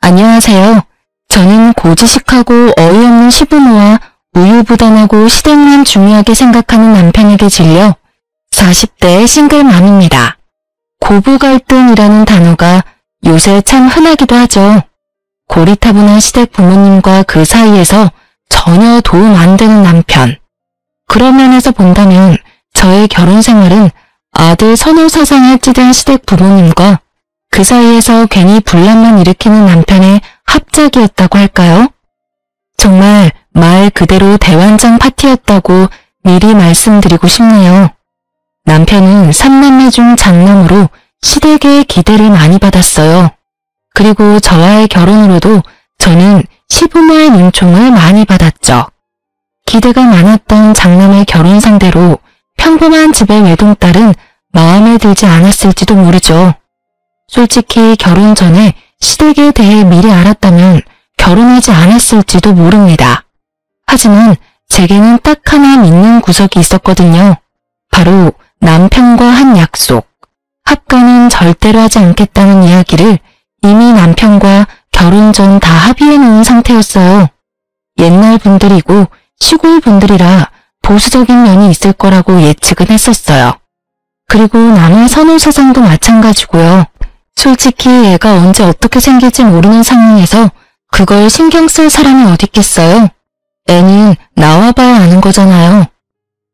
안녕하세요. 저는 고지식하고 어이없는 시부모와 우유부단하고 시댁만 중요하게 생각하는 남편에게 질려 40대의 싱글맘입니다. 고부갈등이라는 단어가 요새 참 흔하기도 하죠. 고리타분한 시댁 부모님과 그 사이에서 전혀 도움 안 되는 남편. 그런 면에서 본다면 저의 결혼 생활은 아들 선호 사상에 찌든 시댁 부모님과 그 사이에서 괜히 분란만 일으키는 남편의 합작이었다고 할까요? 정말 말 그대로 대환장 파티였다고 미리 말씀드리고 싶네요. 남편은 3남매 중 장남으로 시댁의 기대를 많이 받았어요. 그리고 저와의 결혼으로도 저는 시부모의 눈총을 많이 받았죠. 기대가 많았던 장남의 결혼 상대로 평범한 집의 외동딸은 마음에 들지 않았을지도 모르죠. 솔직히 결혼 전에 시댁에 대해 미리 알았다면 결혼하지 않았을지도 모릅니다. 하지만 제게는 딱 하나 믿는 구석이 있었거든요. 바로 남편과 한 약속. 합가는 절대로 하지 않겠다는 이야기를 이미 남편과 결혼 전 다 합의해 놓은 상태였어요. 옛날 분들이고 시골 분들이라 보수적인 면이 있을 거라고 예측은 했었어요. 그리고 남의 선호 사상도 마찬가지고요. 솔직히 애가 언제 어떻게 생길지 모르는 상황에서 그걸 신경 쓸 사람이 어딨겠어요? 애는 나와봐야 아는 거잖아요.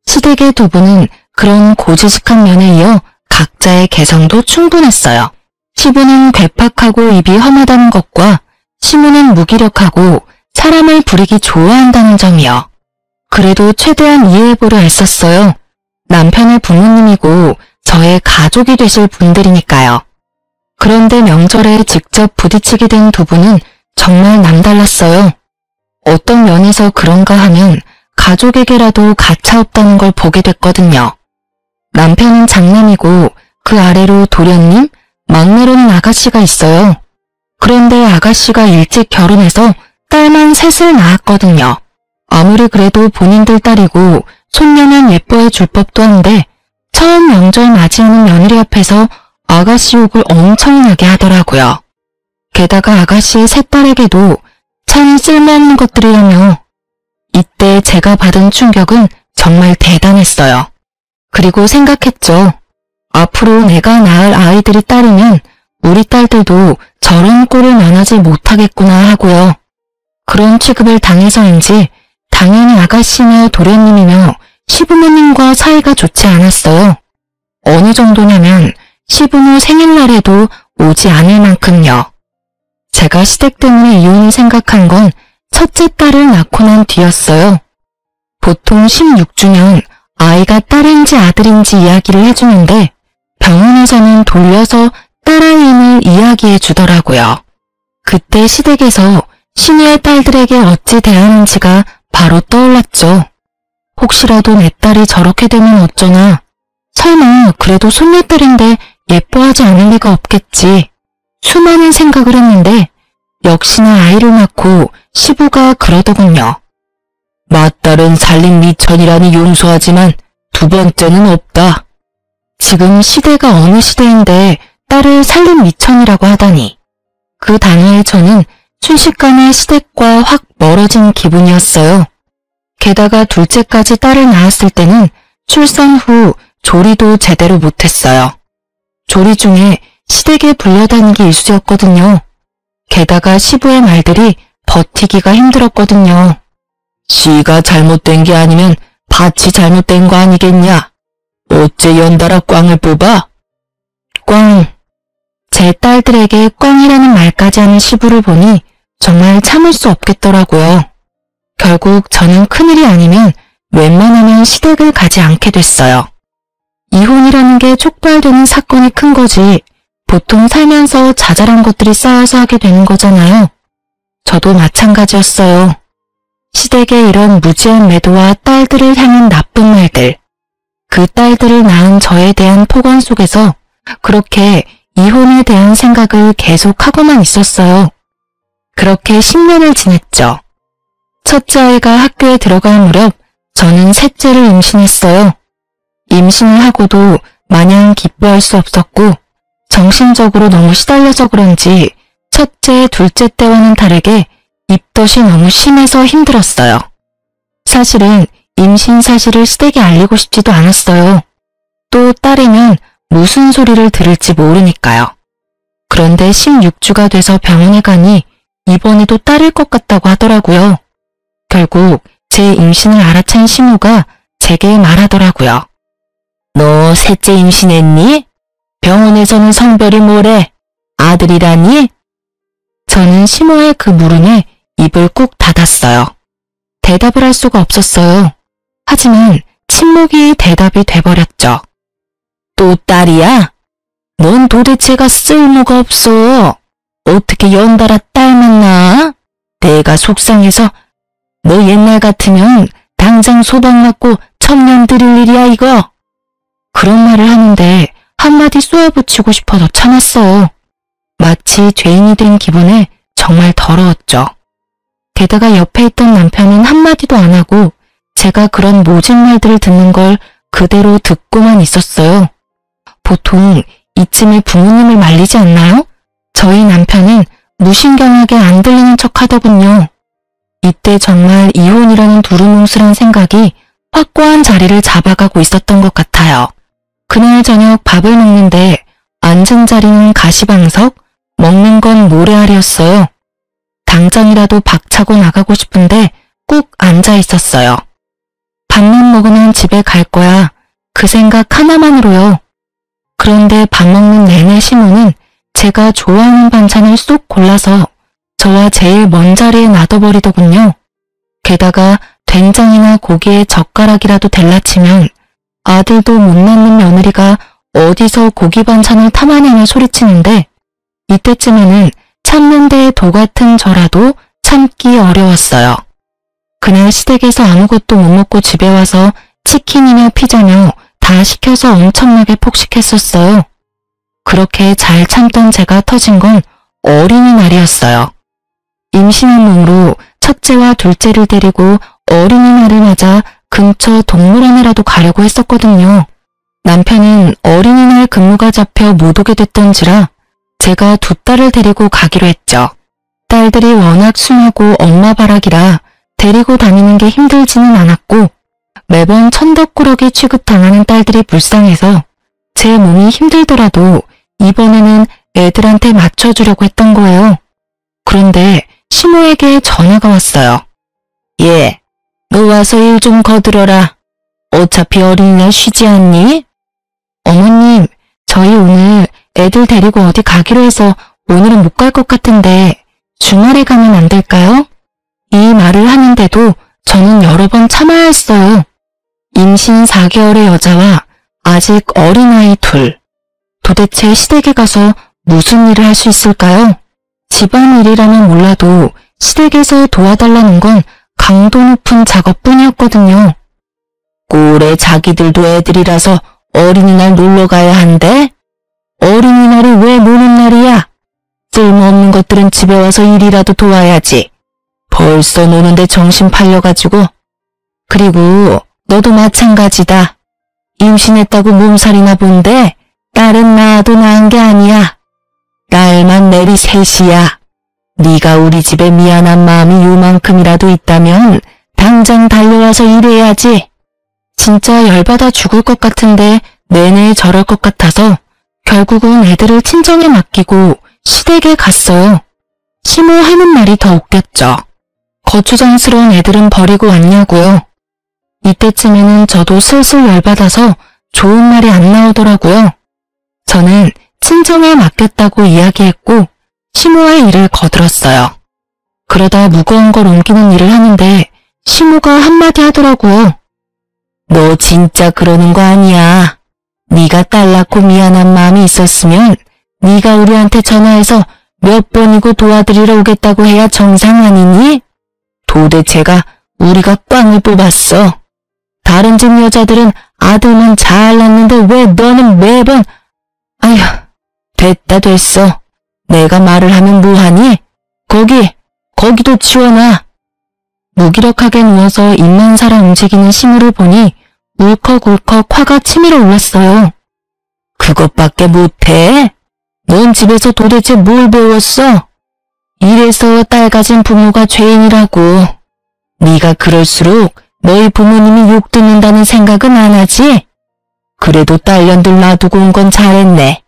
시댁의 두 분은 그런 고지식한 면에 이어 각자의 개성도 충분했어요. 시부는 괴팍하고 입이 험하다는 것과 시모는 무기력하고 사람을 부리기 좋아한다는 점이요. 그래도 최대한 이해해보려 애썼어요. 남편의 부모님이고 저의 가족이 되실 분들이니까요. 그런데 명절에 직접 부딪히게 된 두 분은 정말 남달랐어요. 어떤 면에서 그런가 하면 가족에게라도 가차없다는 걸 보게 됐거든요. 남편은 장남이고 그 아래로 도련님, 막내로는 아가씨가 있어요. 그런데 아가씨가 일찍 결혼해서 딸만 셋을 낳았거든요. 아무리 그래도 본인들 딸이고 손녀는 예뻐해 줄 법도 한데 처음 명절 맞이하는 며느리 앞에서 아가씨 욕을 엄청나게 하더라고요. 게다가 아가씨의 세 딸에게도 참 쓸모없는 것들이라며. 이때 제가 받은 충격은 정말 대단했어요. 그리고 생각했죠. 앞으로 내가 낳을 아이들이 딸이면 우리 딸들도 저런 꼴을 면하지 못하겠구나 하고요. 그런 취급을 당해서인지 당연히 아가씨며 도련님이며 시부모님과 사이가 좋지 않았어요. 어느 정도냐면 시부모 생일날에도 오지 않을 만큼요. 제가 시댁 때문에 이혼을 생각한 건 첫째 딸을 낳고 난 뒤였어요. 보통 16주년 아이가 딸인지 아들인지 이야기를 해주는데 병원에서는 돌려서 딸아이임을 이야기해 주더라고요. 그때 시댁에서 시녀의 딸들에게 어찌 대하는지가 바로 떠올랐죠. 혹시라도 내 딸이 저렇게 되면 어쩌나. 설마 그래도 손녀딸인데 예뻐하지 않을 리가 없겠지. 수많은 생각을 했는데 역시나 아이를 낳고 시부가 그러더군요. 맏딸은 살림 미천이라니 용서하지만 두 번째는 없다. 지금 시대가 어느 시대인데 딸을 살림 미천이라고 하다니. 그 단어에 저는 순식간에 시댁과 확 멀어진 기분이었어요. 게다가 둘째까지 딸을 낳았을 때는 출산 후 조리도 제대로 못했어요. 조리 중에 시댁에 불려다니기 일쑤였거든요. 게다가 시부의 말들이 버티기가 힘들었거든요. 씨가 잘못된 게 아니면 밭이 잘못된 거 아니겠냐? 어째 연달아 꽝을 뽑아? 꽝. 제 딸들에게 꽝이라는 말까지 하는 시부를 보니 정말 참을 수 없겠더라고요. 결국 저는 큰일이 아니면 웬만하면 시댁을 가지 않게 됐어요. 이혼이라는 게 촉발되는 사건이 큰 거지 보통 살면서 자잘한 것들이 쌓여서 하게 되는 거잖아요. 저도 마찬가지였어요. 시댁의 이런 무지한 매도와 딸들을 향한 나쁜 말들, 그 딸들을 낳은 저에 대한 폭언 속에서 그렇게 이혼에 대한 생각을 계속하고만 있었어요. 그렇게 10년을 지냈죠. 첫째 아이가 학교에 들어갈 무렵 저는 셋째를 임신했어요. 임신을 하고도 마냥 기뻐할 수 없었고 정신적으로 너무 시달려서 그런지 첫째, 둘째 때와는 다르게 입덧이 너무 심해서 힘들었어요. 사실은 임신 사실을 시댁에 알리고 싶지도 않았어요. 또 딸이면 무슨 소리를 들을지 모르니까요. 그런데 16주가 돼서 병원에 가니 이번에도 딸일 것 같다고 하더라고요. 결국 제 임신을 알아챈 시모가 제게 말하더라고요. 너 셋째 임신했니? 병원에서는 성별이 뭐래? 아들이라니? 저는 시모의 그 물음에 입을 꾹 닫았어요. 대답을 할 수가 없었어요. 하지만 침묵이 대답이 돼버렸죠. 또 딸이야? 넌 도대체가 쓸모가 없어. 어떻게 연달아 딸만 낳아? 내가 속상해서 너 옛날 같으면 당장 소방 맞고 첨년 들일 일이야 이거. 그런 말을 하는데 한마디 쏘아붙이고 싶어서 참았어요. 마치 죄인이 된 기분에 정말 더러웠죠. 게다가 옆에 있던 남편은 한마디도 안 하고 제가 그런 모진 말들을 듣는 걸 그대로 듣고만 있었어요. 보통 이쯤에 부모님을 말리지 않나요? 저희 남편은 무신경하게 안 들리는 척 하더군요. 이때 정말 이혼이라는 두루뭉술한 생각이 확고한 자리를 잡아가고 있었던 것 같아요. 그날 저녁 밥을 먹는데 앉은 자리는 가시방석, 먹는 건 모래알이었어요. 당장이라도 박차고 나가고 싶은데 꾹 앉아 있었어요. 밥만 먹으면 집에 갈 거야. 그 생각 하나만으로요. 그런데 밥 먹는 내내 시모는 제가 좋아하는 반찬을 쏙 골라서 저와 제일 먼 자리에 놔둬버리더군요. 게다가 된장이나 고기에 젓가락이라도 델라치면 아들도 못 낳는 며느리가 어디서 고기 반찬을 탐하냐며 소리치는데 이때쯤에는 참는 데에 도 같은 저라도 참기 어려웠어요. 그날 시댁에서 아무것도 못 먹고 집에 와서 치킨이며 피자며 다 시켜서 엄청나게 폭식했었어요. 그렇게 잘 참던 제가 터진 건 어린이날이었어요. 임신한 몸으로 첫째와 둘째를 데리고 어린이날을 맞아 근처 동물원에라도 가려고 했었거든요. 남편은 어린이날 근무가 잡혀 못 오게 됐던지라 제가 두 딸을 데리고 가기로 했죠. 딸들이 워낙 순하고 엄마 바락이라 데리고 다니는 게 힘들지는 않았고 매번 천덕꾸러기 취급당하는 딸들이 불쌍해서 제 몸이 힘들더라도 이번에는 애들한테 맞춰주려고 했던 거예요. 그런데 시모에게 전화가 왔어요. 예, 너 와서 일 좀 거들어라. 어차피 어린이날 쉬지 않니? 어머님, 저희 오늘 애들 데리고 어디 가기로 해서 오늘은 못 갈 것 같은데 주말에 가면 안 될까요? 이 말을 하는데도 저는 여러 번 참아야 했어요. 임신 4개월의 여자와 아직 어린아이 둘. 도대체 시댁에 가서 무슨 일을 할 수 있을까요? 집안일이라면 몰라도 시댁에서 도와달라는 건 강도 높은 작업뿐이었거든요. 꼴에 자기들도 애들이라서 어린이날 놀러 가야 한대? 어린이날이 왜 노는 날이야? 쓸모없는 것들은 집에 와서 일이라도 도와야지. 벌써 노는데 정신 팔려가지고. 그리고 너도 마찬가지다. 임신했다고 몸살이나 본데 딸은 낳아도 낳은 게 아니야. 딸만 내리 셋이야. 네가 우리 집에 미안한 마음이 요만큼이라도 있다면 당장 달려와서 일해야지. 진짜 열받아 죽을 것 같은데 내내 저럴 것 같아서 결국은 애들을 친정에 맡기고 시댁에 갔어요. 시모 하는 말이 더 웃겼죠. 거추장스러운 애들은 버리고 왔냐고요. 이때쯤에는 저도 슬슬 열받아서 좋은 말이 안 나오더라고요. 저는 친정에 맡겼다고 이야기했고 시모의 일을 거들었어요. 그러다 무거운 걸 옮기는 일을 하는데 시모가 한마디 하더라고요. 너 진짜 그러는 거 아니야. 네가 딸 낳고 미안한 마음이 있었으면 네가 우리한테 전화해서 몇 번이고 도와드리러 오겠다고 해야 정상 아니니? 도대체가 우리가 꽝을 뽑았어. 다른 집 여자들은 아들만 잘 낳는데 왜 너는 매번... 아휴, 됐다 됐어. 내가 말을 하면 뭐하니? 거기도 치워놔. 무기력하게 누워서 입만 살아 움직이는 시모를 보니 울컥울컥 화가 치밀어 올랐어요. 그것밖에 못해? 넌 집에서 도대체 뭘 배웠어? 그래서 딸 가진 부모가 죄인이라고. 네가 그럴수록 너희 부모님이 욕 듣는다는 생각은 안 하지? 그래도 딸년들 놔두고 온 건 잘했네.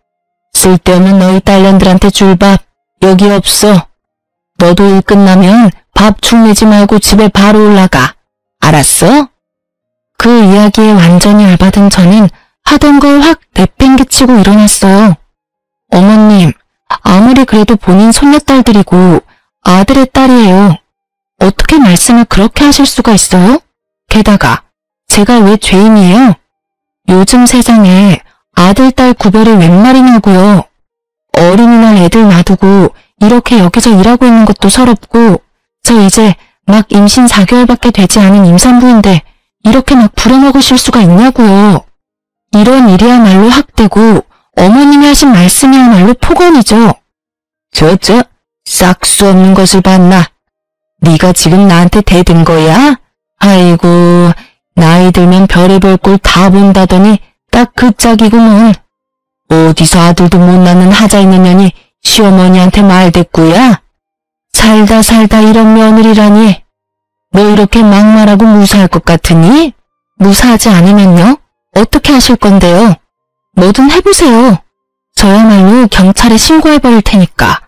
쓸데없는 너희 딸년들한테 줄 밥 여기 없어. 너도 일 끝나면 밥 축내지 말고 집에 바로 올라가. 알았어? 그 이야기에 완전히 열받은 저는 하던 걸 확 내팽개치고 일어났어요. 어머님, 아무리 그래도 본인 손녀딸들이고 아들의 딸이에요. 어떻게 말씀을 그렇게 하실 수가 있어요? 게다가 제가 왜 죄인이에요? 요즘 세상에 아들, 딸 구별이 웬 말이냐고요. 어린이날 애들 놔두고 이렇게 여기서 일하고 있는 것도 서럽고 저 이제 막 임신 4개월밖에 되지 않은 임산부인데 이렇게 막 부려먹으실 수가 있냐고요. 이런 일이야말로 학대고 어머님이 하신 말씀이야말로 폭언이죠. 싹 수 없는 것을 봤나? 네가 지금 나한테 대든 거야? 아이고, 나이 들면 별의별 꼴 다 본다더니 딱 그 짝이구먼. 어디서 아들도 못 낳는 하자 있는 년이 시어머니한테 말대꾸야? 살다 이런 며느리라니. 너 이렇게 막말하고 무사할 것 같으니? 무사하지 않으면요? 어떻게 하실 건데요? 뭐든 해보세요. 저야말로 경찰에 신고해버릴 테니까.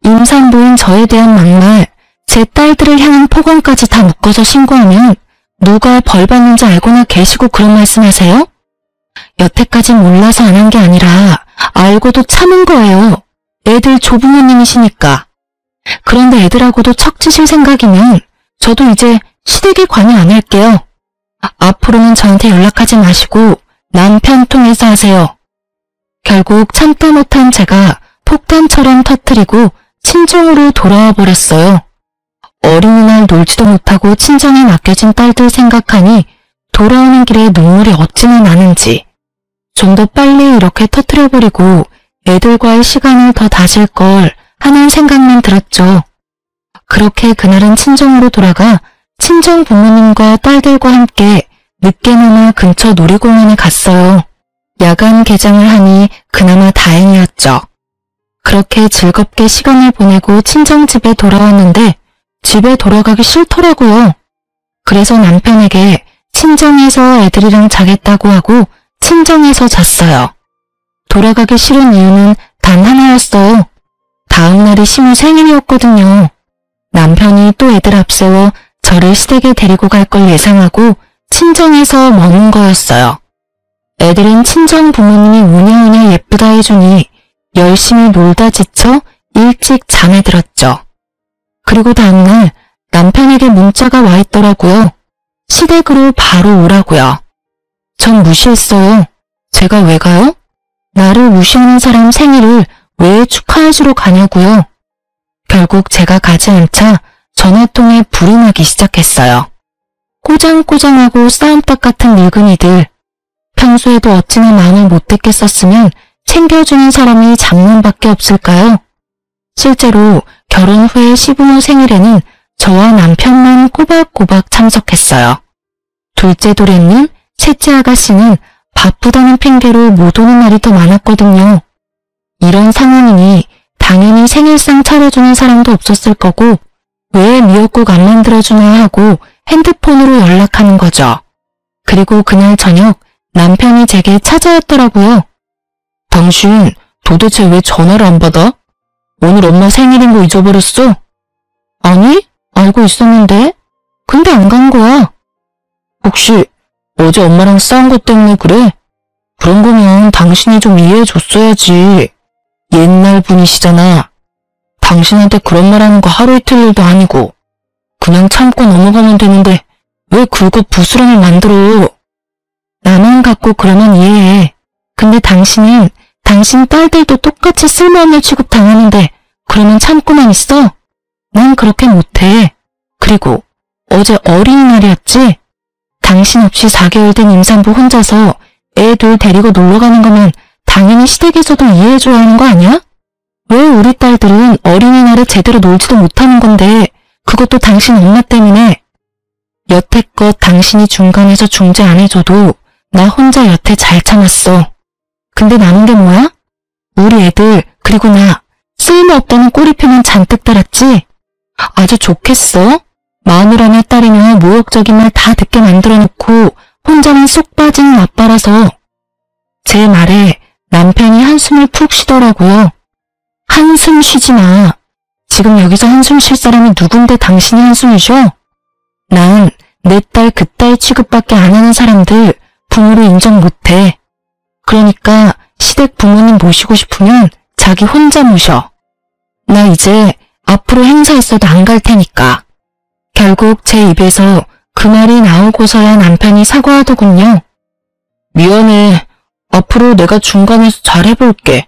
임산부인 저에 대한 막말, 제 딸들을 향한 폭언까지 다 묶어서 신고하면 누가 벌 받는지 알고나 계시고 그런 말씀하세요? 여태까지 몰라서 안 한 게 아니라 알고도 참은 거예요. 애들 조부모님이시니까. 그런데 애들하고도 척지실 생각이면 저도 이제 시댁에 관여 안 할게요. 앞으로는 저한테 연락하지 마시고 남편 통해서 하세요. 결국 참다 못한 제가 폭탄처럼 터뜨리고 친정으로 돌아와 버렸어요. 어린이날 놀지도 못하고 친정에 맡겨진 딸들 생각하니 돌아오는 길에 눈물이 어찌나 나는지. 좀 더 빨리 이렇게 터뜨려버리고 애들과의 시간을 더 다질 걸 하는 생각만 들었죠. 그렇게 그날은 친정으로 돌아가 친정 부모님과 딸들과 함께 늦게나마 근처 놀이공원에 갔어요. 야간 개장을 하니 그나마 다행이었죠. 그렇게 즐겁게 시간을 보내고 친정집에 돌아왔는데 집에 돌아가기 싫더라고요. 그래서 남편에게 친정에서 애들이랑 자겠다고 하고 친정에서 잤어요. 돌아가기 싫은 이유는 단 하나였어요. 다음 날이 시무 생일이었거든요. 남편이 또 애들 앞세워 저를 시댁에 데리고 갈 걸 예상하고 친정에서 머문 거였어요. 애들은 친정 부모님이 우냐우냐 예쁘다 해주니 열심히 놀다 지쳐 일찍 잠에 들었죠. 그리고 다음날 남편에게 문자가 와 있더라고요. 시댁으로 바로 오라고요. 전 무시했어요. 제가 왜 가요? 나를 무시하는 사람 생일을 왜 축하해주러 가냐고요. 결국 제가 가지 않자 전화통에 불이 나기 시작했어요. 꼬장꼬장하고 싸움닭 같은 늙은이들. 평소에도 어찌나 마음을 못됐겠었으면 챙겨주는 사람이 장남밖에 없을까요? 실제로 결혼 후에 시부모 생일에는 저와 남편만 꼬박꼬박 참석했어요. 둘째 도련님, 셋째 아가씨는 바쁘다는 핑계로 못 오는 날이 더 많았거든요. 이런 상황이니 당연히 생일상 차려주는 사람도 없었을 거고 왜 미역국 안 만들어주나 하고 핸드폰으로 연락하는 거죠. 그리고 그날 저녁 남편이 제게 찾아왔더라고요. 당신 도대체 왜 전화를 안 받아? 오늘 엄마 생일인 거 잊어버렸어? 아니, 알고 있었는데. 근데 안 간 거야. 혹시 어제 엄마랑 싸운 것 때문에 그래? 그런 거면 당신이 좀 이해해줬어야지. 옛날 분이시잖아. 당신한테 그런 말 하는 거 하루 이틀 일도 아니고. 그냥 참고 넘어가면 되는데 왜 긁어 부스럼을 만들어? 나만 갖고 그러면 이해해. 근데 당신은 당신 딸들도 똑같이 쓸모없는 취급 당하는데 그러면 참고만 있어? 난 그렇게 못해. 그리고 어제 어린이날이었지? 당신 없이 4개월 된 임산부 혼자서 애 둘 데리고 놀러 가는 거면 당연히 시댁에서도 이해해줘야 하는 거 아니야? 왜 우리 딸들은 어린이날에 제대로 놀지도 못하는 건데 그것도 당신 엄마 때문에. 여태껏 당신이 중간에서 중재 안 해줘도 나 혼자 여태 잘 참았어. 근데 남은 게 뭐야? 우리 애들 그리고 나 쓸모없다는 꼬리표만 잔뜩 달았지? 아주 좋겠어? 마누라며 딸이며 모욕적인 말 다 듣게 만들어놓고 혼자만 쏙 빠진 아빠라서. 제 말에 남편이 한숨을 푹 쉬더라고요. 한숨 쉬지 마. 지금 여기서 한숨 쉴 사람이 누군데 당신이 한숨을 쉬어? 난 내 딸 그딸 취급밖에 안 하는 사람들 부모로 인정 못해. 그러니까 시댁 부모님 모시고 싶으면 자기 혼자 모셔. 나 이제 앞으로 행사 있어도 안 갈 테니까. 결국 제 입에서 그 말이 나오고서야 남편이 사과하더군요. 미안해. 앞으로 내가 중간에서 잘해볼게.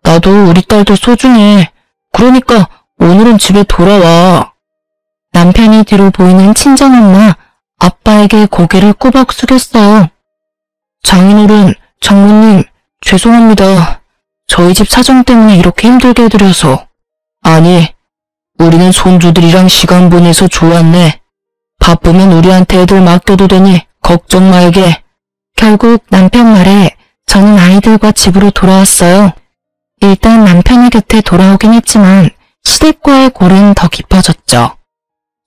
나도 우리 딸도 소중해. 그러니까 오늘은 집에 돌아와. 남편이 뒤로 보이는 친정엄마, 아빠에게 고개를 꾸벅 숙였어요. 장인어른, 장모님, 죄송합니다. 저희 집 사정 때문에 이렇게 힘들게 해드려서. 아니, 우리는 손주들이랑 시간 보내서 좋았네. 바쁘면 우리한테 애들 맡겨도 되니 걱정 말게. 결국 남편 말에 저는 아이들과 집으로 돌아왔어요. 일단 남편의 곁에 돌아오긴 했지만 시댁과의 골은 더 깊어졌죠.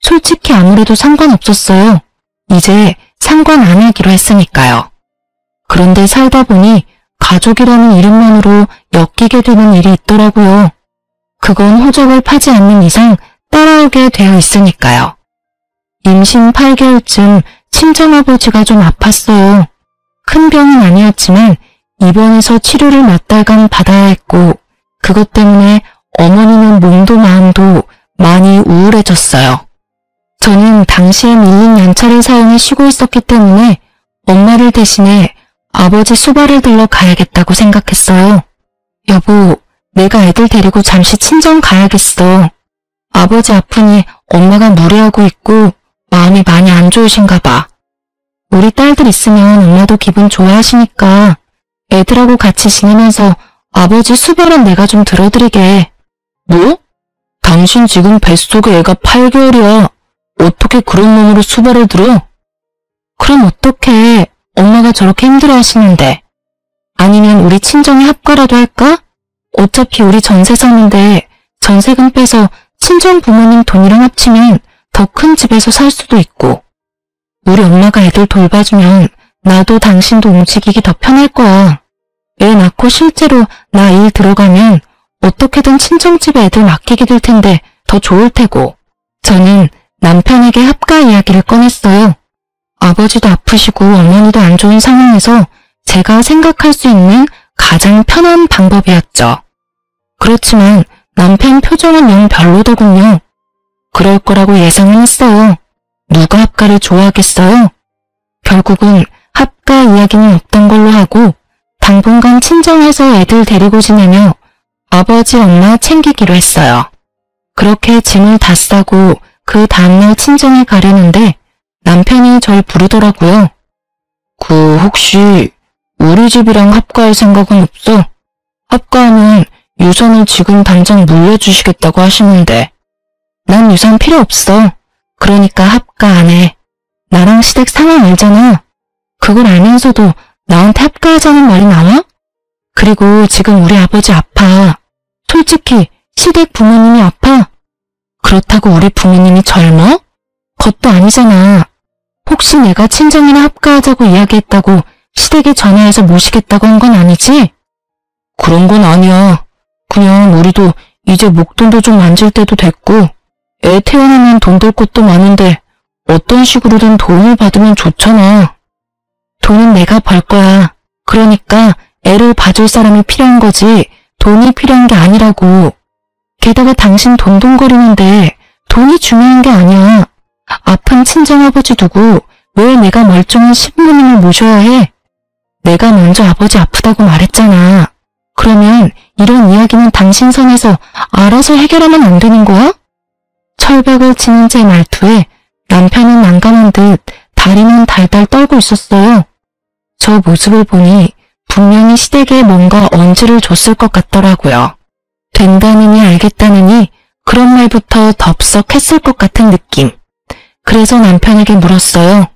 솔직히 아무래도 상관없었어요. 이제 상관 안 하기로 했으니까요. 그런데 살다 보니 가족이라는 이름만으로 엮이게 되는 일이 있더라고요. 그건 호적을 파지 않는 이상 따라오게 되어 있으니까요. 임신 8개월쯤 친정아버지가 좀 아팠어요. 큰 병은 아니었지만 입원해서 치료를 몇 달간 받아야 했고 그것 때문에 어머니는 몸도 마음도 많이 우울해졌어요. 저는 당시에 밀린 연차를 사용해 쉬고 있었기 때문에 엄마를 대신해 아버지 수발을 들러 가야겠다고 생각했어요. 여보, 내가 애들 데리고 잠시 친정 가야겠어. 아버지 아프니 엄마가 무리하고 있고 마음이 많이 안 좋으신가 봐. 우리 딸들 있으면 엄마도 기분 좋아하시니까 애들하고 같이 지내면서 아버지 수발은 내가 좀 들어드리게. 뭐? 당신 지금 뱃속에 애가 8개월이야. 어떻게 그런 놈으로 수발을 들어? 그럼 어떡해. 엄마가 저렇게 힘들어하시는데. 아니면 우리 친정에 합가라도 할까? 어차피 우리 전세 사는데 전세금 빼서 친정 부모님 돈이랑 합치면 더 큰 집에서 살 수도 있고. 우리 엄마가 애들 돌봐주면 나도 당신도 움직이기 더 편할 거야. 애 낳고 실제로 나 일 들어가면 어떻게든 친정집에 애들 맡기게 될 텐데 더 좋을 테고. 저는 남편에게 합가 이야기를 꺼냈어요. 아버지도 아프시고 어머니도 안 좋은 상황에서 제가 생각할 수 있는 가장 편한 방법이었죠. 그렇지만 남편 표정은 영 별로더군요. 그럴 거라고 예상은 했어요. 누가 합가를 좋아하겠어요? 결국은 합가 이야기는 없던 걸로 하고 당분간 친정에서 애들 데리고 지내며 아버지 엄마 챙기기로 했어요. 그렇게 짐을 다 싸고 그 다음날 친정에 가려는데 남편이 절 부르더라고요. 혹시 우리 집이랑 합가할 생각은 없어? 합가하면 유산을 지금 당장 물려주시겠다고 하시는데. 난 유산 필요 없어. 그러니까 합가 안 해. 나랑 시댁 상황 알잖아. 그걸 알면서도 나한테 합가하자는 말이 나와? 그리고 지금 우리 아버지 아파. 솔직히 시댁 부모님이 아파. 그렇다고 우리 부모님이 젊어? 그것도 아니잖아. 혹시 내가 친정이나 합가하자고 이야기했다고 시댁에 전화해서 모시겠다고 한 건 아니지? 그런 건 아니야. 그냥 우리도 이제 목돈도 좀 만질 때도 됐고 애 태어나면 돈 될 것도 많은데 어떤 식으로든 도움을 받으면 좋잖아. 돈은 내가 벌 거야. 그러니까 애를 봐줄 사람이 필요한 거지 돈이 필요한 게 아니라고. 게다가 당신 돈돈거리는데 돈이 중요한 게 아니야. 아픈 친정아버지 두고 왜 내가 멀쩡한 시부모님을 모셔야 해? 내가 먼저 아버지 아프다고 말했잖아. 그러면 이런 이야기는 당신 선에서 알아서 해결하면 안 되는 거야? 철벽을 치는 제 말투에 남편은 난감한 듯 다리는 달달 떨고 있었어요. 저 모습을 보니 분명히 시댁에 뭔가 언지를 줬을 것 같더라고요. 된다느니 알겠다느니 그런 말부터 덥석했을 것 같은 느낌. 그래서 남편에게 물었어요.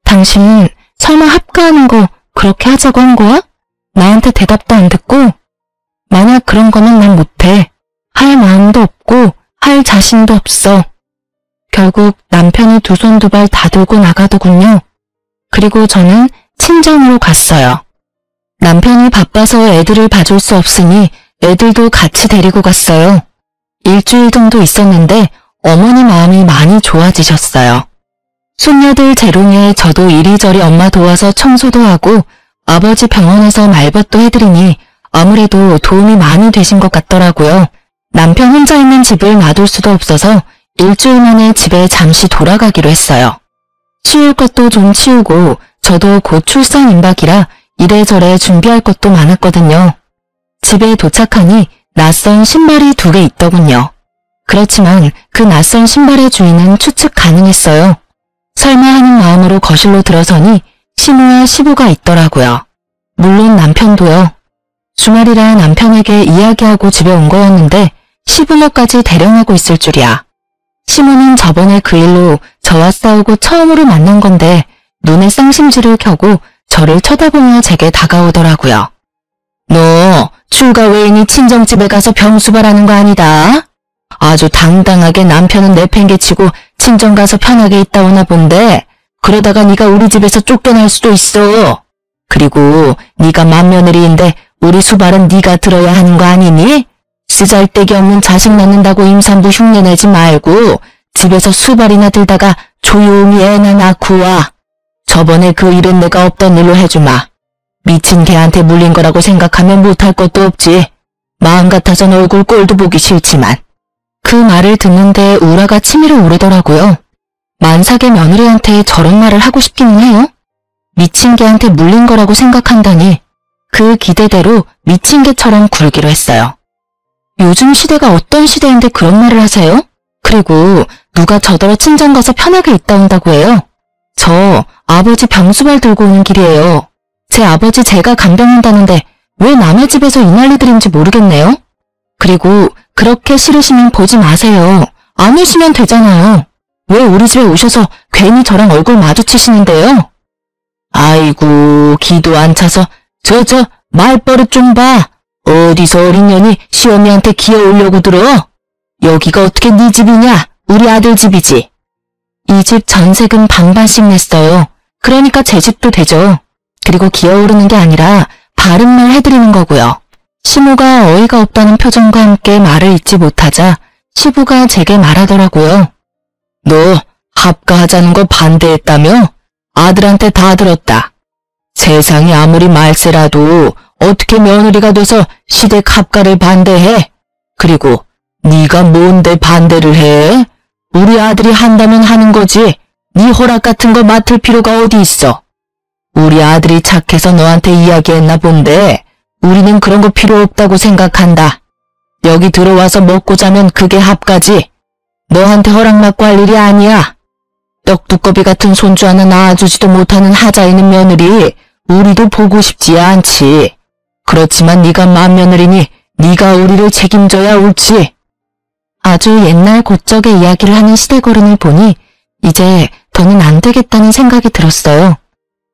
당신 설마 합가하는 거 그렇게 하자고 한 거야? 나한테 대답도 안 듣고? 만약 그런 거면 난 못해. 할 마음도 없고 할 자신도 없어. 결국 남편이 두 손 두 발 다 들고 나가더군요. 그리고 저는 친정으로 갔어요. 남편이 바빠서 애들을 봐줄 수 없으니 애들도 같이 데리고 갔어요. 일주일 정도 있었는데 어머니 마음이 많이 좋아지셨어요. 손녀들 재롱에 저도 이리저리 엄마 도와서 청소도 하고 아버지 병원에서 말벗도 해드리니 아무래도 도움이 많이 되신 것 같더라고요. 남편 혼자 있는 집을 놔둘 수도 없어서 일주일 만에 집에 잠시 돌아가기로 했어요. 치울 것도 좀 치우고 저도 곧 출산 임박이라 이래저래 준비할 것도 많았거든요. 집에 도착하니 낯선 신발이 2개 있더군요. 그렇지만 그 낯선 신발의 주인은 추측 가능했어요. 설마 하는 마음으로 거실로 들어서니 시모와 시부가 있더라고요. 물론 남편도요. 주말이라 남편에게 이야기하고 집에 온 거였는데 시부모까지 대령하고 있을 줄이야. 시모는 저번에 그 일로 저와 싸우고 처음으로 만난 건데 눈에 쌍심지를 켜고 저를 쳐다보며 제게 다가오더라고요. 너 출가 외인이 친정집에 가서 병수발하는 거 아니다? 아주 당당하게 남편은 내팽개치고 친정 가서 편하게 있다 오나 본데 그러다가 네가 우리 집에서 쫓겨날 수도 있어. 그리고 네가 맏며느리인데 우리 수발은 네가 들어야 하는 거 아니니? 쓰잘데기 없는 자식 낳는다고 임산부 흉내내지 말고 집에서 수발이나 들다가 조용히 애나 낳고 와. 저번에 그 일은 내가 없던 일로 해주마. 미친 개한테 물린 거라고 생각하면 못할 것도 없지. 마음 같아선 얼굴 꼴도 보기 싫지만. 그 말을 듣는데 우라가 치밀어 오르더라고요. 만삭의 며느리한테 저런 말을 하고 싶기는 해요. 미친 개한테 물린 거라고 생각한다니 그 기대대로 미친 개처럼 굴기로 했어요. 요즘 시대가 어떤 시대인데 그런 말을 하세요? 그리고 누가 저더러 친정 가서 편하게 있다 온다고 해요? 저 아버지 병수발 들고 오는 길이에요. 제 아버지 제가 간병한다는데 왜 남의 집에서 이 난리들인지 모르겠네요. 그리고 그렇게 싫으시면 보지 마세요. 안 오시면 되잖아요. 왜 우리 집에 오셔서 괜히 저랑 얼굴 마주치시는데요? 아이고 기도 안 차서 저 말버릇 좀 봐. 어디서 어린 년이 시어미한테 기어오려고 들어? 여기가 어떻게 네 집이냐? 우리 아들 집이지. 이 집 전세금 반반씩 냈어요. 그러니까 제 집도 되죠. 그리고 기어오르는 게 아니라 바른 말 해드리는 거고요. 시모가 어이가 없다는 표정과 함께 말을 잇지 못하자 시부가 제게 말하더라고요. 너 합가하자는 거 반대했다며? 아들한테 다 들었다. 세상이 아무리 말세라도 어떻게 며느리가 돼서 시댁 합가를 반대해? 그리고 네가 뭔데 반대를 해? 우리 아들이 한다면 하는 거지. 네 허락 같은 거 맡을 필요가 어디 있어. 우리 아들이 착해서 너한테 이야기했나 본데 우리는 그런 거 필요 없다고 생각한다. 여기 들어와서 먹고 자면 그게 합가지. 너한테 허락받고 할 일이 아니야. 떡두꺼비 같은 손주 하나 낳아주지도 못하는 하자 있는 며느리 우리도 보고 싶지 않지. 그렇지만 네가 맏며느리니 네가 우리를 책임져야 옳지. 아주 옛날 고적의 이야기를 하는 시댁어른을 보니 이제 더는 안 되겠다는 생각이 들었어요.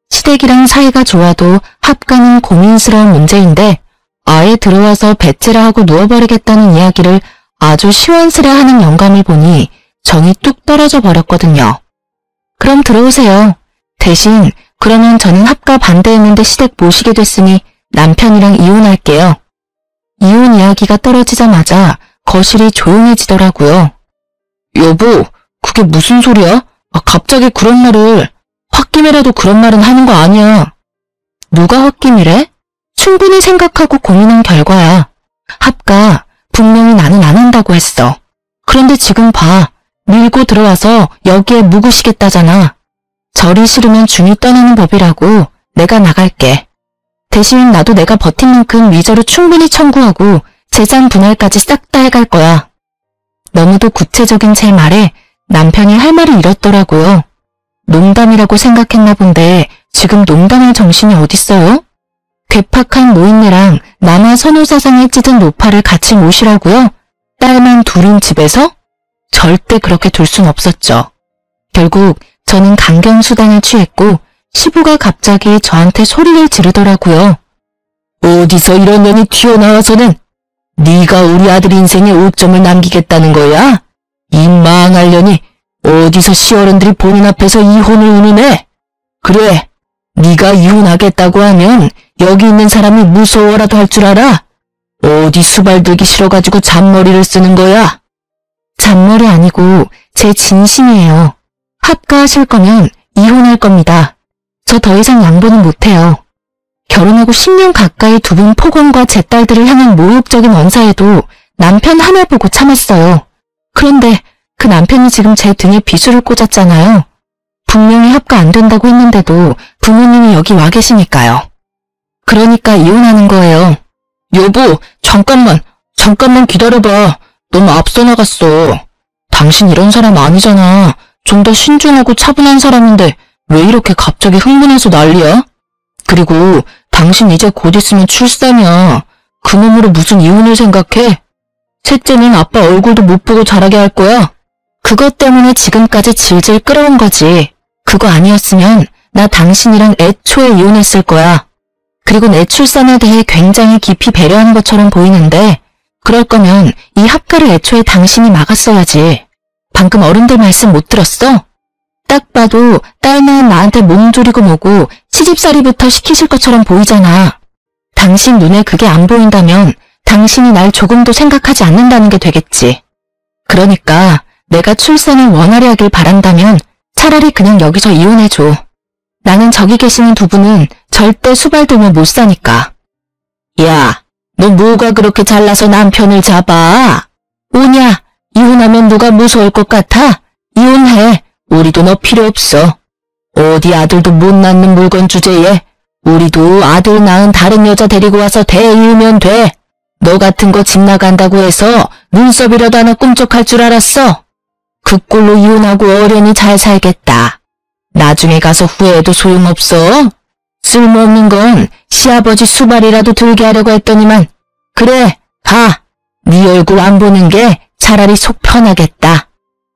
시댁이랑 사이가 좋아도 합가는 고민스러운 문제인데 아예 들어와서 배째라 하고 누워버리겠다는 이야기를 아주 시원스레하는 영감을 보니 정이 뚝 떨어져 버렸거든요. 그럼 들어오세요. 대신 그러면 저는 합가 반대했는데 시댁 모시게 됐으니 남편이랑 이혼할게요. 이혼 이야기가 떨어지자마자 거실이 조용해지더라고요. 여보, 그게 무슨 소리야? 갑자기 그런 말을. 홧김에라도 그런 말은 하는 거 아니야. 누가 홧김이래? 충분히 생각하고 고민한 결과야. 합가 분명히 나는 안 한다고 했어. 그런데 지금 봐. 밀고 들어와서 여기에 묵으시겠다잖아. 절이 싫으면 중이 떠나는 법이라고. 내가 나갈게. 대신 나도 내가 버틴 만큼 위자료 충분히 청구하고 재산 분할까지 싹 다 해갈 거야. 너무도 구체적인 제 말에 남편이 할 말을 잃었더라고요. 농담이라고 생각했나 본데 지금 농담할 정신이 어딨어요? 괴팍한 노인네랑 남아 선호사상에 찢은 노파를 같이 모시라고요? 딸만 둘인 집에서? 절대 그렇게 둘 순 없었죠. 결국 저는 강경수단을 취했고 시부가 갑자기 저한테 소리를 지르더라고요. 어디서 이런 년이 튀어나와서는 네가 우리 아들 인생에 오점을 남기겠다는 거야? 이 망할년이 어디서 시어른들이 보는 앞에서 이혼을 운운해? 그래, 네가 이혼하겠다고 하면 여기 있는 사람이 무서워라도 할 줄 알아? 어디 수발 들기 싫어가지고 잔머리를 쓰는 거야? 잔머리 아니고 제 진심이에요. 합가하실 거면 이혼할 겁니다. 저 더 이상 양보는 못해요. 결혼하고 10년 가까이 두 분 폭언과 제 딸들을 향한 모욕적인 언사에도 남편 하나 보고 참았어요. 그런데 그 남편이 지금 제 등에 비수를 꽂았잖아요. 분명히 합가 안 된다고 했는데도 부모님이 여기 와 계시니까요. 그러니까 이혼하는 거예요. 여보, 잠깐만 기다려봐. 너무 앞서 나갔어. 당신 이런 사람 아니잖아. 좀 더 신중하고 차분한 사람인데 왜 이렇게 갑자기 흥분해서 난리야? 그리고 당신 이제 곧 있으면 출산이야. 그 놈으로 무슨 이혼을 생각해? 셋째는 아빠 얼굴도 못 보고 자라게 할 거야. 그것 때문에 지금까지 질질 끌어온 거지. 그거 아니었으면 나 당신이랑 애초에 이혼했을 거야. 그리고 내 출산에 대해 굉장히 깊이 배려하는 것처럼 보이는데 그럴 거면 이 합가를 애초에 당신이 막았어야지. 방금 어른들 말씀 못 들었어? 딱 봐도 딸 낳은 나한테 몸조리고 뭐고 시집살이부터 시키실 것처럼 보이잖아. 당신 눈에 그게 안 보인다면 당신이 날 조금도 생각하지 않는다는 게 되겠지. 그러니까 내가 출산을 원활히 하길 바란다면 차라리 그냥 여기서 이혼해줘. 나는 저기 계시는 두 분은 절대 수발 들면 못 사니까. 야, 너 뭐가 그렇게 잘나서 남편을 잡아? 오냐, 이혼하면 누가 무서울 것 같아? 이혼해. 우리도 너 필요 없어. 어디 아들도 못 낳는 물건 주제에 우리도 아들 낳은 다른 여자 데리고 와서 대이으면 돼. 너 같은 거 집 나간다고 해서 눈썹이라도 하나 꿈쩍할 줄 알았어? 그 꼴로 이혼하고 어련히 잘 살겠다. 나중에 가서 후회해도 소용없어. 쓸모없는 건 시아버지 수발이라도 들게 하려고 했더니만. 그래, 가. 네 얼굴 안 보는 게 차라리 속 편하겠다.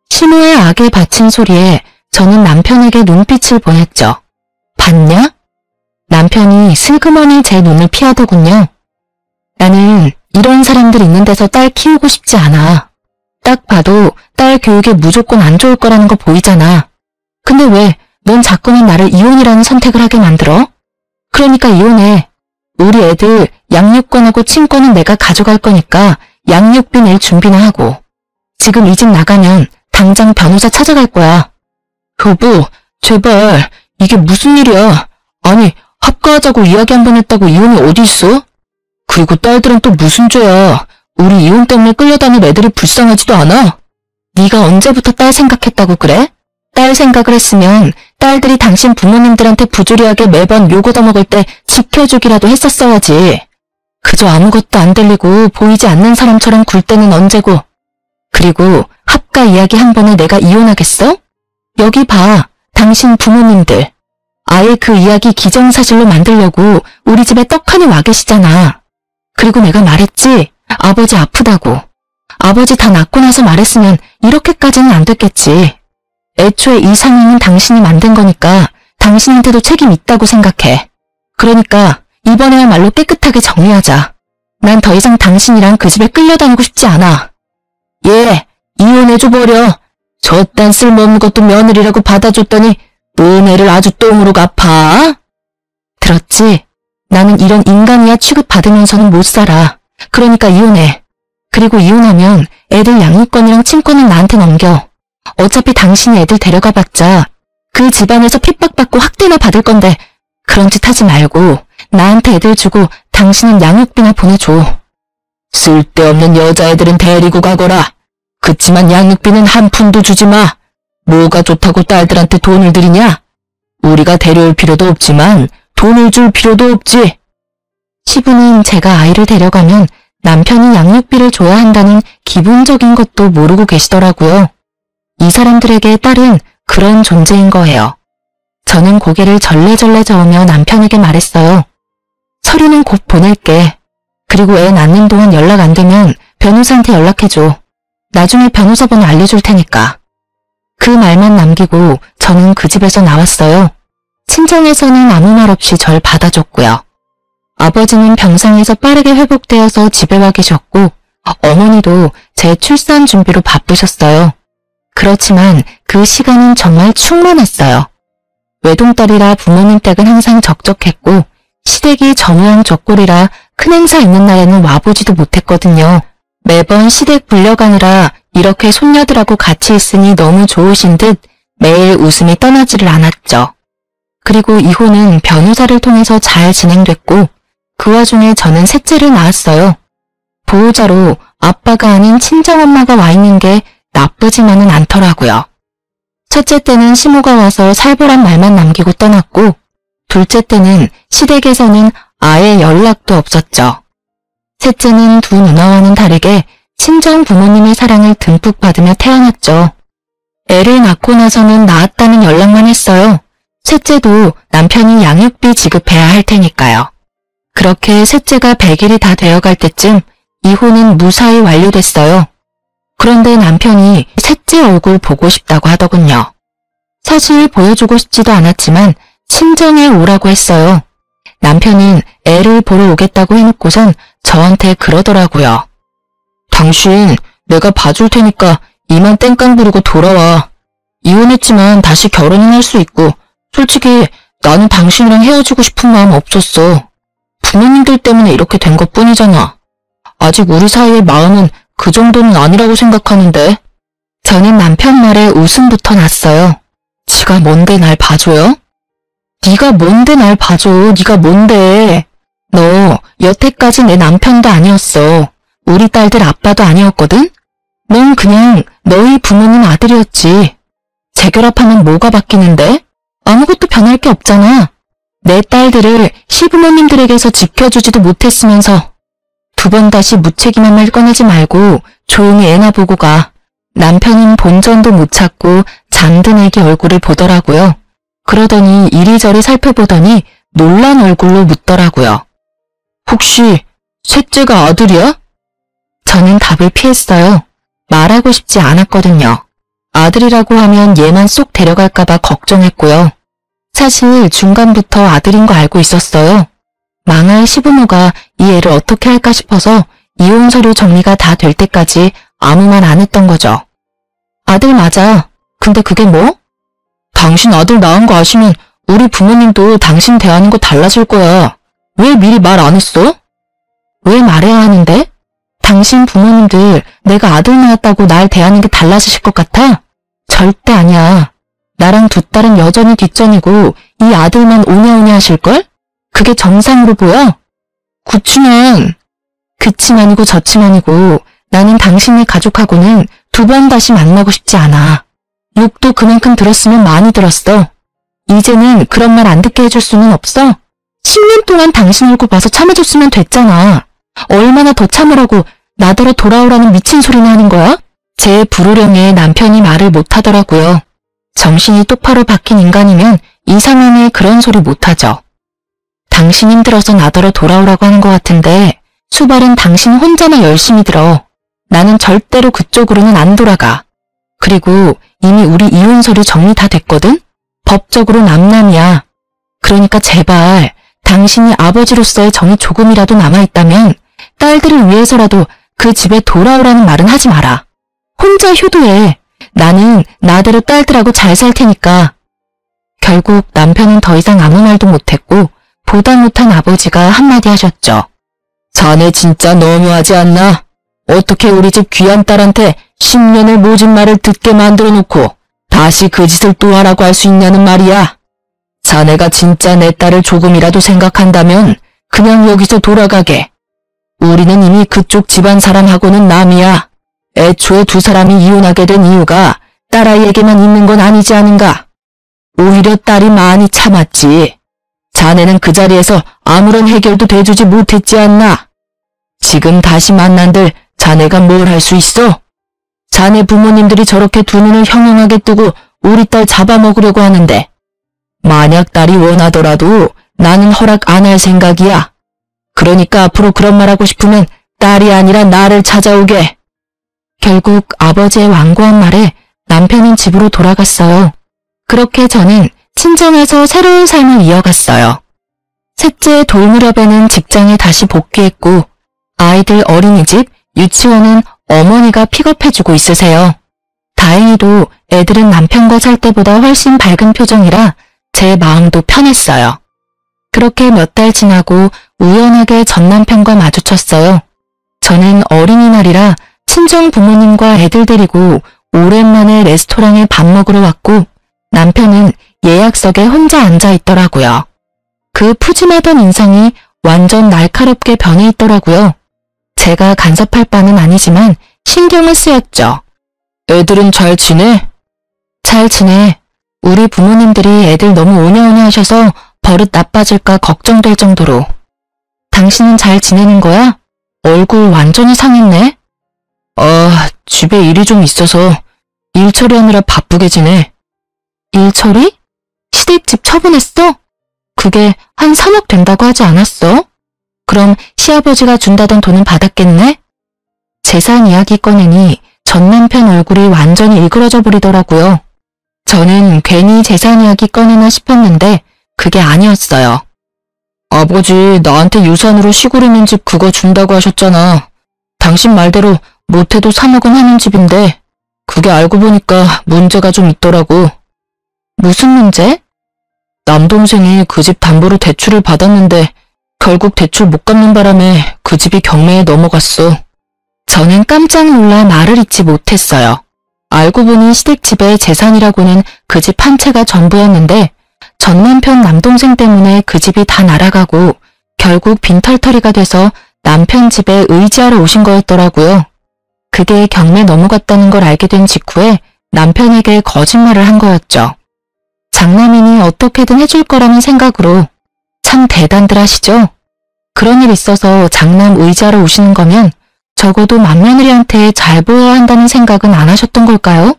시모의 악에 바친 소리에 저는 남편에게 눈빛을 보냈죠. 봤냐? 남편이 슬그머니 제 눈을 피하더군요. 나는 이런 사람들 있는 데서 딸 키우고 싶지 않아. 딱 봐도 딸 교육에 무조건 안 좋을 거라는 거 보이잖아. 근데 왜 넌 자꾸만 나를 이혼이라는 선택을 하게 만들어? 그러니까 이혼해. 우리 애들 양육권하고 친권은 내가 가져갈 거니까 양육비 낼 준비나 하고. 지금 이 집 나가면 당장 변호사 찾아갈 거야. 여보, 제발 이게 무슨 일이야. 아니, 합가하자고 이야기 한 번 했다고 이혼이 어디 있어? 그리고 딸들은 또 무슨 죄야. 우리 이혼 때문에 끌려다닐 애들이 불쌍하지도 않아? 네가 언제부터 딸 생각했다고 그래? 딸 생각을 했으면 딸들이 당신 부모님들한테 부조리하게 매번 욕 얻어먹을 때 지켜주기라도 했었어야지. 그저 아무것도 안 들리고 보이지 않는 사람처럼 굴 때는 언제고. 그리고 합가 이야기 한 번에 내가 이혼하겠어? 여기 봐, 당신 부모님들. 아예 그 이야기 기정사실로 만들려고 우리 집에 떡하니 와 계시잖아. 그리고 내가 말했지, 아버지 아프다고. 아버지 다 낫고 나서 말했으면 이렇게까지는 안 됐겠지. 애초에 이 상황은 당신이 만든 거니까 당신한테도 책임 있다고 생각해. 그러니까 이번에야말로 깨끗하게 정리하자. 난 더 이상 당신이랑 그 집에 끌려다니고 싶지 않아. 예, 이혼해줘버려. 저딴 쓸모없는 것도 며느리라고 받아줬더니 은혜를 아주 똥으로 갚아. 들었지? 나는 이런 인간이야 취급받으면서는 못 살아. 그러니까 이혼해. 그리고 이혼하면 애들 양육권이랑 친권은 나한테 넘겨. 어차피 당신이 애들 데려가봤자 그 집안에서 핍박받고 학대나 받을 건데 그런 짓 하지 말고 나한테 애들 주고 당신은 양육비나 보내줘. 쓸데없는 여자애들은 데리고 가거라. 그치만 양육비는 한 푼도 주지 마. 뭐가 좋다고 딸들한테 돈을 들이냐? 우리가 데려올 필요도 없지만 돈을 줄 필요도 없지. 시부는 제가 아이를 데려가면 남편이 양육비를 줘야 한다는 기본적인 것도 모르고 계시더라고요. 이 사람들에게 딸은 그런 존재인 거예요. 저는 고개를 절레절레 저으며 남편에게 말했어요. 서류는 곧 보낼게. 그리고 애 낳는 동안 연락 안 되면 변호사한테 연락해줘. 나중에 변호사 번호 알려줄 테니까. 그 말만 남기고 저는 그 집에서 나왔어요. 친정에서는 아무 말 없이 절 받아줬고요. 아버지는 병상에서 빠르게 회복되어서 집에 와 계셨고 어머니도 제 출산 준비로 바쁘셨어요. 그렇지만 그 시간은 정말 충만했어요. 외동딸이라 부모님 댁은 항상 적적했고 시댁이 전우양 적골이라 큰 행사 있는 날에는 와보지도 못했거든요. 매번 시댁 불려가느라 이렇게 손녀들하고 같이 있으니 너무 좋으신 듯 매일 웃음이 떠나지를 않았죠. 그리고 이혼은 변호사를 통해서 잘 진행됐고 그 와중에 저는 셋째를 낳았어요. 보호자로 아빠가 아닌 친정엄마가 와 있는 게 나쁘지만은 않더라고요. 첫째 때는 시모가 와서 살보란 말만 남기고 떠났고 둘째 때는 시댁에서는 아예 연락도 없었죠. 셋째는 두 누나와는 다르게 친정 부모님의 사랑을 듬뿍 받으며 태어났죠. 애를 낳고 나서는 낳았다는 연락만 했어요. 셋째도 남편이 양육비 지급해야 할 테니까요. 그렇게 셋째가 100일이 다 되어갈 때쯤 이혼은 무사히 완료됐어요. 그런데 남편이 셋째 얼굴 보고 싶다고 하더군요. 사실 보여주고 싶지도 않았지만 친정에 오라고 했어요. 남편은 애를 보러 오겠다고 해놓고선 저한테 그러더라고요. 당신 내가 봐줄 테니까 이만 땡깡 부리고 돌아와. 이혼했지만 다시 결혼은 할 수 있고 솔직히 나는 당신이랑 헤어지고 싶은 마음 없었어. 부모님들 때문에 이렇게 된 것뿐이잖아. 아직 우리 사이의 마음은 그 정도는 아니라고 생각하는데. 저는 남편 말에 웃음부터 났어요. 지가 뭔데 날 봐줘요? 네가 뭔데 날 봐줘. 네가 뭔데. 너 여태까지 내 남편도 아니었어. 우리 딸들 아빠도 아니었거든? 넌 그냥 너희 부모님 아들이었지. 재결합하면 뭐가 바뀌는데? 아무것도 변할 게 없잖아. 내 딸들을 시부모님들에게서 지켜주지도 못했으면서. 두 번 다시 무책임한 말 꺼내지 말고 조용히 애나 보고 가. 남편은 본전도 못 찾고 잠든 애기 얼굴을 보더라고요. 그러더니 이리저리 살펴보더니 놀란 얼굴로 묻더라고요. 혹시 셋째가 아들이야? 저는 답을 피했어요. 말하고 싶지 않았거든요. 아들이라고 하면 얘만 쏙 데려갈까봐 걱정했고요. 사실 중간부터 아들인 거 알고 있었어요. 망할 시부모가 이 애를 어떻게 할까 싶어서 이혼 서류 정리가 다 될 때까지 아무 말 안 했던 거죠. 아들 맞아. 근데 그게 뭐? 당신 아들 낳은 거 아시면 우리 부모님도 당신 대하는 거 달라질 거야. 왜 미리 말 안 했어? 왜 말해야 하는데? 당신 부모님들 내가 아들 낳았다고 날 대하는 게 달라지실 것 같아? 절대 아니야. 나랑 두 딸은 여전히 뒷전이고 이 아들만 오냐오냐 하실걸? 그게 정상으로 보여? 그치만이고 저치만이고 나는 당신네 가족하고는 두 번 다시 만나고 싶지 않아. 욕도 그만큼 들었으면 많이 들었어. 이제는 그런 말 안 듣게 해줄 수는 없어? 10년 동안 당신 얼굴 봐서 참아줬으면 됐잖아. 얼마나 더 참으라고 나더러 돌아오라는 미친 소리나 하는 거야? 제 불호령에 남편이 말을 못하더라고요. 정신이 똑바로 박힌 인간이면 이 상황에 그런 소리 못하죠. 당신 힘들어서 나더러 돌아오라고 하는 것 같은데 수발은 당신 혼자나 열심히 들어. 나는 절대로 그쪽으로는 안 돌아가. 그리고 이미 우리 이혼 서류 정리 다 됐거든? 법적으로 남남이야. 그러니까 제발 당신이 아버지로서의 정이 조금이라도 남아있다면 딸들을 위해서라도 그 집에 돌아오라는 말은 하지 마라. 혼자 효도해. 나는 나대로 딸들하고 잘 살 테니까. 결국 남편은 더 이상 아무 말도 못했고 보다 못한 아버지가 한마디 하셨죠. 자네 진짜 너무하지 않나? 어떻게 우리 집 귀한 딸한테 10년을 모진 말을 듣게 만들어 놓고 다시 그 짓을 또 하라고 할 수 있냐는 말이야. 자네가 진짜 내 딸을 조금이라도 생각한다면 그냥 여기서 돌아가게. 우리는 이미 그쪽 집안 사람하고는 남이야. 애초에 두 사람이 이혼하게 된 이유가 딸아이에게만 있는 건 아니지 않은가? 오히려 딸이 많이 참았지. 자네는 그 자리에서 아무런 해결도 돼주지 못했지 않나? 지금 다시 만난들 자네가 뭘 할 수 있어? 자네 부모님들이 저렇게 두 눈을 형형하게 뜨고 우리 딸 잡아먹으려고 하는데 만약 딸이 원하더라도 나는 허락 안 할 생각이야. 그러니까 앞으로 그런 말 하고 싶으면 딸이 아니라 나를 찾아오게. 결국 아버지의 완고한 말에 남편은 집으로 돌아갔어요. 그렇게 저는 친정에서 새로운 삶을 이어갔어요. 셋째 돌 무렵에는 직장에 다시 복귀했고 아이들 어린이집, 유치원은 어머니가 픽업해주고 있으세요. 다행히도 애들은 남편과 살 때보다 훨씬 밝은 표정이라 제 마음도 편했어요. 그렇게 몇 달 지나고 우연하게 전 남편과 마주쳤어요. 저는 어린이날이라 친정 부모님과 애들 데리고 오랜만에 레스토랑에 밥 먹으러 왔고 남편은 예약석에 혼자 앉아 있더라고요. 그 푸짐하던 인상이 완전 날카롭게 변해 있더라고요. 제가 간섭할 바는 아니지만 신경을 쓰였죠. 애들은 잘 지내? 잘 지내. 우리 부모님들이 애들 너무 오냐오냐 하셔서 버릇 나빠질까 걱정될 정도로. 당신은 잘 지내는 거야? 얼굴 완전히 상했네. 집에 일이 좀 있어서 일 처리하느라 바쁘게 지내. 일 처리? 시댁집 처분했어? 그게 한 3억 된다고 하지 않았어? 그럼 시아버지가 준다던 돈은 받았겠네? 재산 이야기 꺼내니 전 남편 얼굴이 완전히 일그러져 버리더라고요. 저는 괜히 재산 이야기 꺼내나 싶었는데 그게 아니었어요. 아버지 나한테 유산으로 시골 있는 집 그거 준다고 하셨잖아. 당신 말대로 못해도 3억은 하는 집인데 그게 알고 보니까 문제가 좀 있더라고. 무슨 문제? 남동생이 그 집 담보로 대출을 받았는데 결국 대출 못 갚는 바람에 그 집이 경매에 넘어갔어. 저는 깜짝 놀라 말을 잇지 못했어요. 알고 보니 시댁집의 재산이라고는 그 집 한 채가 전부였는데 전 남편 남동생 때문에 그 집이 다 날아가고 결국 빈털터리가 돼서 남편 집에 의지하러 오신 거였더라고요. 그게 경매 넘어갔다는 걸 알게 된 직후에 남편에게 거짓말을 한 거였죠. 장남이니 어떻게든 해줄 거라는 생각으로. 참 대단들 하시죠? 그런 일 있어서 장남 의지하러 오시는 거면 적어도 맏며느리한테 잘 보여야 한다는 생각은 안 하셨던 걸까요?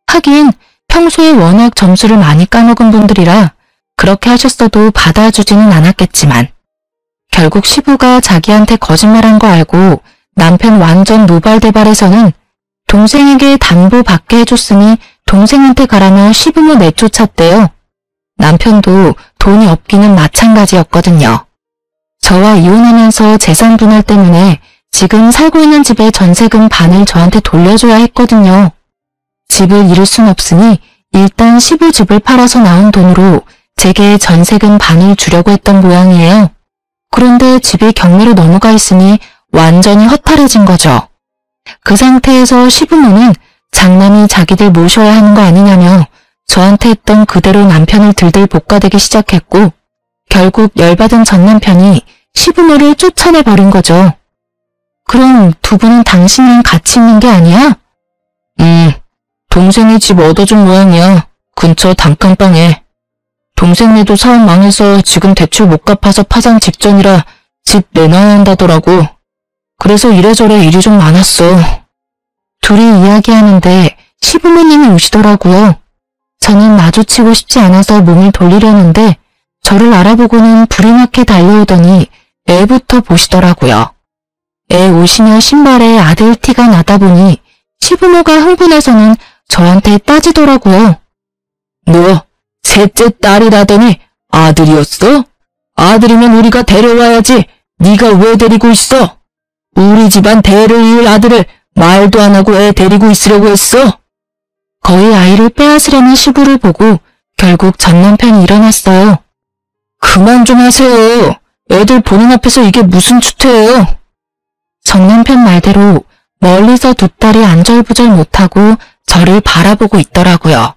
하긴 평소에 워낙 점수를 많이 까먹은 분들이라 그렇게 하셨어도 받아주지는 않았겠지만 결국 시부가 자기한테 거짓말한 거 알고 남편 완전 노발대발해서는 동생에게 담보 받게 해줬으니 동생한테 가라며 시부모 내쫓았대요. 남편도 돈이 없기는 마찬가지였거든요. 저와 이혼하면서 재산 분할 때문에 지금 살고 있는 집의 전세금 반을 저한테 돌려줘야 했거든요. 집을 잃을 순 없으니 일단 시부 집을 팔아서 나온 돈으로 제게 전세금 반을 주려고 했던 모양이에요. 그런데 집이 경매로 넘어가 있으니 완전히 허탈해진 거죠. 그 상태에서 시부모는 장남이 자기들 모셔야 하는 거 아니냐며 저한테 했던 그대로 남편을 들들 볶아대기 시작했고 결국 열받은 전 남편이 시부모를 쫓아내버린 거죠. 그럼 두 분은 당신이랑 같이 있는 게 아니야? 동생이 집 얻어준 모양이야. 근처 단칸방에. 동생네도 사업 망해서 지금 대출 못 갚아서 파산 직전이라 집 내놔야 한다더라고. 그래서 이래저래 일이 좀 많았어. 둘이 이야기하는데 시부모님이 오시더라고요. 저는 마주치고 싶지 않아서 몸을 돌리려는데 저를 알아보고는 불이 나게 달려오더니 애부터 보시더라고요. 애 옷이며 신발에 아들 티가 나다 보니 시부모가 흥분해서는 저한테 따지더라고요. 너 셋째 딸이라더니 아들이었어? 아들이면 우리가 데려와야지. 네가 왜 데리고 있어? 우리 집안 대를 이을 아들을 말도 안 하고 애 데리고 있으려고 했어? 거의 아이를 빼앗으려는 시부를 보고 결국 전 남편이 일어났어요. 그만 좀 하세요. 애들 보는 앞에서 이게 무슨 추태예요? 전 남편 말대로 멀리서 두 딸이 안절부절 못하고 저를 바라보고 있더라고요.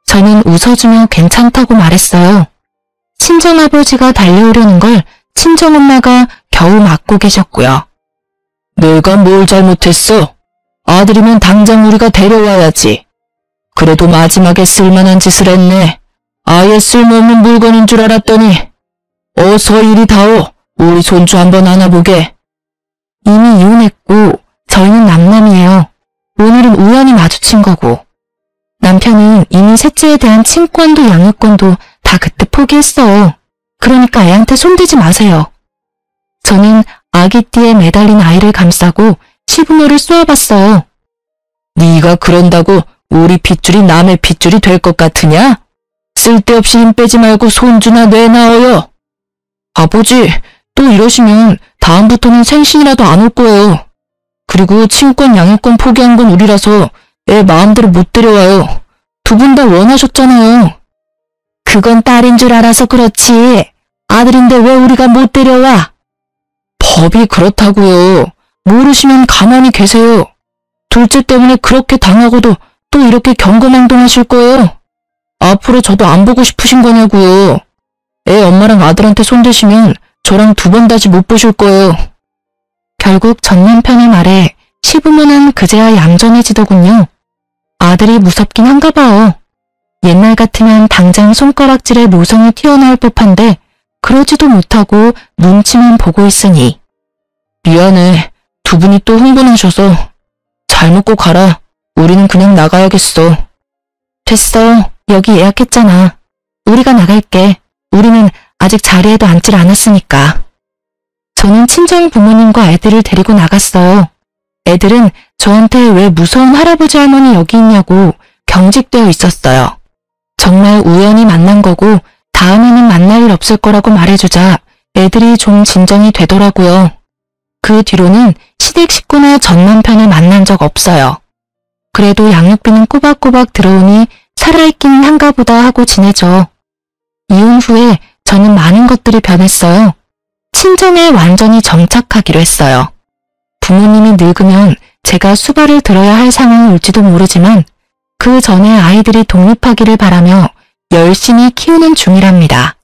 저는 웃어주며 괜찮다고 말했어요. 친정아버지가 달려오려는 걸 친정엄마가 겨우 막고 계셨고요. 내가 뭘 잘못했어? 아들이면 당장 우리가 데려와야지. 그래도 마지막에 쓸만한 짓을 했네. 아예 쓸모없는 물건인 줄 알았더니. 어서 이리 다오. 우리 손주 한번 안아보게. 이미 이혼했고 저희는 남남이에요. 오늘은 우연히 마주친 거고. 남편은 이미 셋째에 대한 친권도 양육권도 다 그때 포기했어요. 그러니까 애한테 손대지 마세요. 저는 아기띠에 매달린 아이를 감싸고 시부모를 쏘아봤어요. 네가 그런다고 우리 핏줄이 남의 핏줄이 될 것 같으냐? 쓸데없이 힘 빼지 말고 손주나 내놔어요. 아버지, 또 이러시면 다음부터는 생신이라도 안 올 거예요. 그리고 친권 양육권 포기한 건 우리라서 애 마음대로 못 데려와요. 두 분 다 원하셨잖아요. 그건 딸인 줄 알아서 그렇지. 아들인데 왜 우리가 못 데려와? 법이 그렇다고요. 모르시면 가만히 계세요. 둘째 때문에 그렇게 당하고도 또 이렇게 경고망동하실 거예요. 앞으로 저도 안 보고 싶으신 거냐고요. 애 엄마랑 아들한테 손대시면 저랑 두 번 다시 못 보실 거예요. 결국 전 남편의 말에 시부모는 그제야 얌전해지더군요. 아들이 무섭긴 한가 봐요. 옛날 같으면 당장 손가락질에 모성이 튀어나올 법한데 그러지도 못하고 눈치만 보고 있으니. 미안해. 두 분이 또 흥분하셔서. 잘 먹고 가라. 우리는 그냥 나가야겠어. 됐어. 여기 예약했잖아. 우리가 나갈게. 우리는 아직 자리에도 앉질 않았으니까. 저는 친정 부모님과 애들을 데리고 나갔어요. 애들은 저한테 왜 무서운 할아버지 할머니 여기 있냐고 경직되어 있었어요. 정말 우연히 만난 거고 다음에는 만날 일 없을 거라고 말해주자 애들이 좀 진정이 되더라고요. 그 뒤로는 시댁 식구나 전 남편을 만난 적 없어요. 그래도 양육비는 꼬박꼬박 들어오니 살아있기는 한가 보다 하고 지내죠. 이혼 후에 저는 많은 것들이 변했어요. 친정에 완전히 정착하기로 했어요. 부모님이 늙으면 제가 수발을 들어야 할 상황이 올지도 모르지만 그 전에 아이들이 독립하기를 바라며 열심히 키우는 중이랍니다.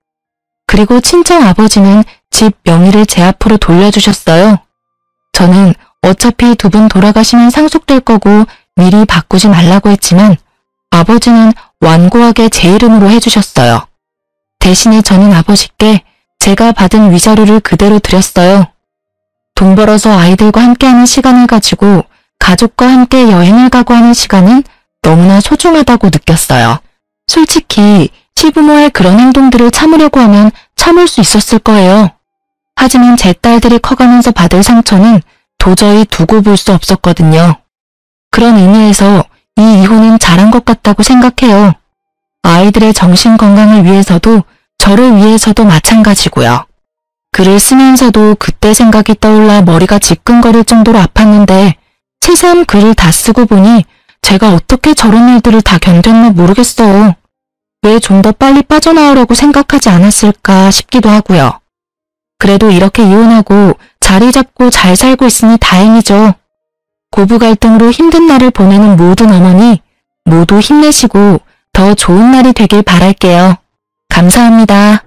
그리고 친정 아버지는 집 명의를 제 앞으로 돌려주셨어요. 저는 어차피 두 분 돌아가시면 상속될 거고 미리 바꾸지 말라고 했지만 아버지는 완고하게 제 이름으로 해주셨어요. 대신에 저는 아버지께 제가 받은 위자료를 그대로 드렸어요. 돈 벌어서 아이들과 함께하는 시간을 가지고 가족과 함께 여행을 가고 하는 시간은 너무나 소중하다고 느꼈어요. 솔직히 시부모의 그런 행동들을 참으려고 하면 참을 수 있었을 거예요. 하지만 제 딸들이 커가면서 받을 상처는 도저히 두고 볼 수 없었거든요. 그런 의미에서 이 이혼은 잘한 것 같다고 생각해요. 아이들의 정신 건강을 위해서도 저를 위해서도 마찬가지고요. 글을 쓰면서도 그때 생각이 떠올라 머리가 지끈거릴 정도로 아팠는데 새삼 글을 다 쓰고 보니 제가 어떻게 저런 일들을 다 견뎠나 모르겠어요. 왜 좀 더 빨리 빠져나오려고 생각하지 않았을까 싶기도 하고요. 그래도 이렇게 이혼하고 자리 잡고 잘 살고 있으니 다행이죠. 고부 갈등으로 힘든 날을 보내는 모든 어머니 모두 힘내시고 더 좋은 날이 되길 바랄게요. 감사합니다.